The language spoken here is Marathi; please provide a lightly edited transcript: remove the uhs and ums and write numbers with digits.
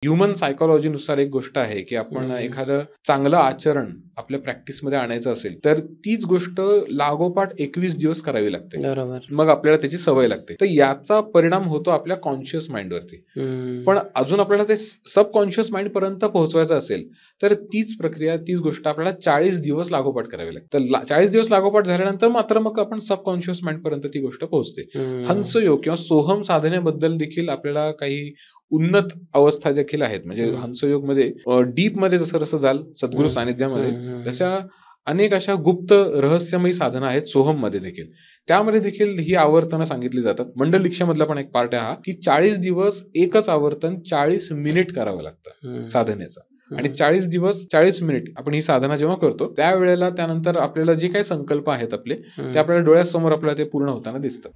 ह्युमन सायकॉलॉजीनुसार एक गोष्ट आहे, की आपण एखादं चांगलं आचरण आपल्या प्रॅक्टिसमध्ये आणायचं असेल, तर तीच गोष्ट लागोपाठ 21 दिवस करावी लागते. बरोबर. मग आपल्याला त्याची सवय लागते. तर याचा परिणाम होतो आपल्या कॉन्शियस माइंडवरती. पण अजून आपल्याला ते सबकॉन्शियस माइंड पर्यंत पोहोचवायचं असेल, तर तीच प्रक्रिया, तीच गोष्ट आपल्याला 40 दिवस लागोपाठ करावी लागते. तर 40 दिवस लागोपाठ झाल्यानंतर मात्र मग आपण सबकॉन्शियस माइंड पर्यंत ती गोष्ट पोहोचते. हंसयोग किंवा सोहम साधनेबद्दल देखील आपल्याला काही उन्नत अवस्था देखील आहेत. म्हणजे हंसयोगमध्ये डीपमध्ये जसं जाल सद्गुरू सानिध्यामध्ये, तशा अनेक अशा गुप्त रहस्यमयी साधना आहेत सोहममध्ये देखील. त्यामध्ये देखील ही आवर्तनं सांगितली जातात. मंडल दीक्षेमधला पण एक पार्ट आहे हा, की 40 दिवस एकच आवर्तन 40 मिनिट करावं लागतं साधनेचं. आणि 40 दिवस 40 मिनिट आपण ही साधना जेव्हा करतो, त्यावेळेला त्यानंतर आपल्याला जे काही संकल्प आहेत आपले, ते आपल्याला डोळ्यासमोर आपल्याला ते पूर्ण होताना दिसतात.